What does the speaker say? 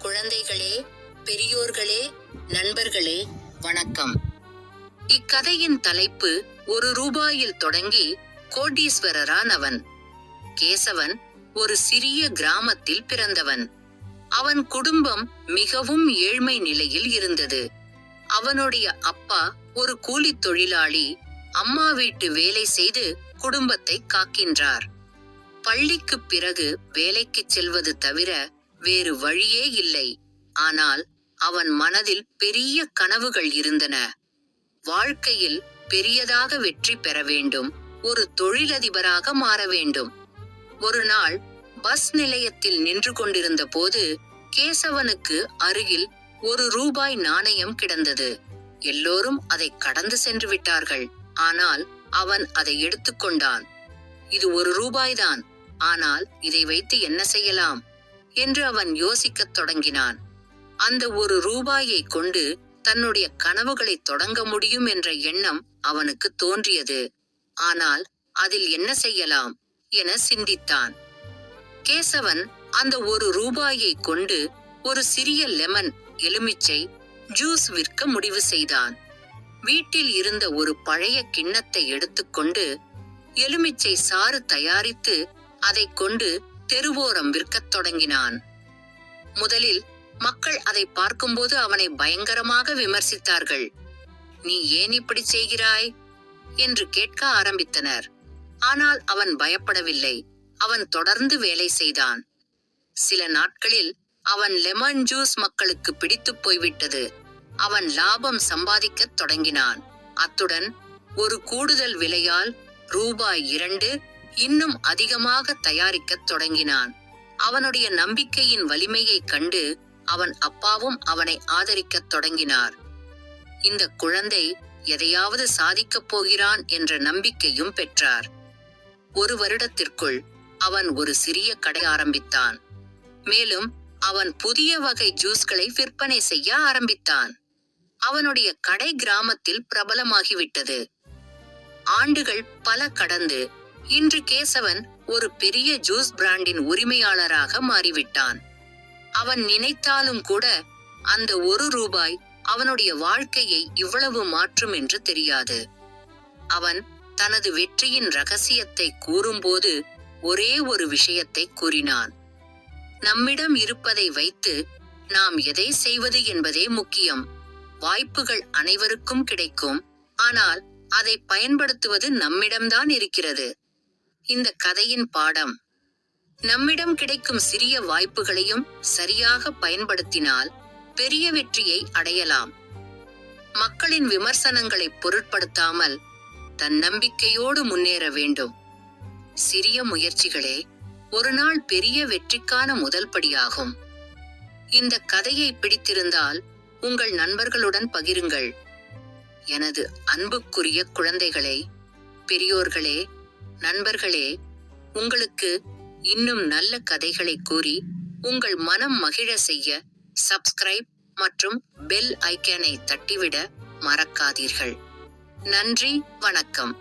குழந்தைகளே, பெரியோர்களே, நண்பர்களே, வணக்கம். இக்கதையின் தலைப்பு ரூபாயில் தொடங்கி கோடீஸ்வரரானவன். கேசவன் ஒரு சிறிய கிராமத்தில் பிறந்தவன். அவன் குடும்பம் மிகவும் ஏழ்மை நிலையில் இருந்தது. அவனுடைய அப்பா ஒரு கூலித் தொழிலாளி, அம்மா வீட்டு வேலை செய்து குடும்பத்தை காக்கின்றார். பள்ளிக்குப் பிறகு வேலைக்குச் செல்வது தவிர வேறு வழியே இல்லை. ஆனால் அவன் மனதில் பெரிய கனவுகள் இருந்தன. வாழ்க்கையில் பெரியதாக வெற்றி பெற வேண்டும், ஒரு தொழிலதிபராக மாற வேண்டும். ஒரு நாள் பஸ் நிலையத்தில் நின்று கொண்டிருந்த போது கேசவனுக்கு அருகில் ரூபாய் நாணயம் கிடந்தது. எல்லோரும் அதை கடந்து சென்று விட்டார்கள். ஆனால் அவன் அதை எடுத்துக்கொண்டான். இது ரூபாய்தான், ஆனால் இதை வைத்து என்ன செய்யலாம் என்று அவன் யோசிக்கத் தொடங்கினான். அந்த ரூபாயை கொண்டு தன்னுடைய கனவுகளை தொடங்க முடியும் என்ற எண்ணம் அவனுக்கு தோன்றியது. ஆனால் அதில் என்ன செய்யலாம் என சிந்தித்தான். கேசவன் அந்த ரூபாயை கொண்டு ஒரு சிறிய லெமன் எலுமிச்சை ஜூஸ் விற்க முடிவு செய்தான். வீட்டில் இருந்த ஒரு பழைய கிண்ணத்தை எடுத்துக்கொண்டு எலுமிச்சை சாறு தயாரித்து அதை கொண்டு தெருவோரம் விற்கத் தொடங்கினான். முதலில் மக்கள் அதை பார்க்கும்போது அவனை பயங்கரமாக விமர்சித்தார்கள். நீ ஏன் இப்படி செய்கிறாய் என்று கேட்க ஆரம்பித்தனர். ஆனால் அவன் பயப்படவில்லை. அவன் தொடர்ந்து வேலை செய்தான். சில நாட்களில் அவன் லெமன் ஜூஸ் மக்களுக்கு பிடித்து போய்விட்டது. அவன் லாபம் சம்பாதிக்கத் தொடங்கினான். அத்துடன் ஒரு கூடுதல் விலையால் ரூபாய் 2 இன்னும் அதிகமாக தயாரிக்கத் தொடங்கினான். அவனுடைய நம்பிக்கையின் வலிமையைக் கண்டு அவன் அப்பாவும் அவனை ஆதரிக்கத் தொடங்கினார். இந்த குழந்தை எதையாவது சாதிக்கப் போகிறான் என்ற நம்பிக்கையும் பெற்றார். 1 வருடத்திற்குள் அவன் ஒரு சிறிய கடை ஆரம்பித்தான். மேலும் அவன் புதிய வகை ஜூஸ்களை விற்பனை செய்ய ஆரம்பித்தான். அவனுடைய கடை கிராமத்தில் பிரபலமாகிவிட்டது. ஆண்டுகள் பல கடந்து இன்று கேசவன் ஒரு பெரிய ஜூஸ் பிராண்டின் உரிமையாளராக மாறிவிட்டான். அவன் நினைத்தாலும் கூட அந்த ரூபாய் அவனுடைய வாழ்க்கையை இவ்வளவு மாற்றும் என்று தெரியாது. அவன் தனது வெற்றியின் ரகசியத்தை கூறும்போது ஒரே ஒரு விஷயத்தை கூறினான். நம்மிடம் இருப்பதை வைத்து நாம் எதை செய்வது என்பதே முக்கியம். வாய்ப்புகள் அனைவருக்கும் கிடைக்கும், ஆனால் அதை பயன்படுத்துவது நம்மிடம்தான் இருக்கிறது. இந்த கதையின் பாடம்: நம்மிடம் கிடைக்கும் சிறிய வாய்ப்புகளையும் சரியாக பயன்படுத்தினால் பெரிய வெற்றியை அடையலாம். மக்களின் விமர்சனங்களை பொருட்படுத்தாமல் தன்னம்பிக்கையோடு முன்னேற வேண்டும். சிறிய முயற்சிகளே ஒரு நாள் பெரிய வெற்றிக்கான முதல் படியாகும். இந்த கதையை பிடித்திருந்தால் உங்கள் நண்பர்களுடன் பகிருங்கள். எனது அன்புக்குரிய குழந்தைகளே, பெரியோர்களே, நண்பர்களே, உங்களுக்கு இன்னும் நல்ல கதைகளை கூறி உங்கள் மனம் மகிழ செய்ய சப்ஸ்கிரைப் மற்றும் பெல் ஐகானை தட்டிவிட மறக்காதீர்கள். நன்றி, வணக்கம்.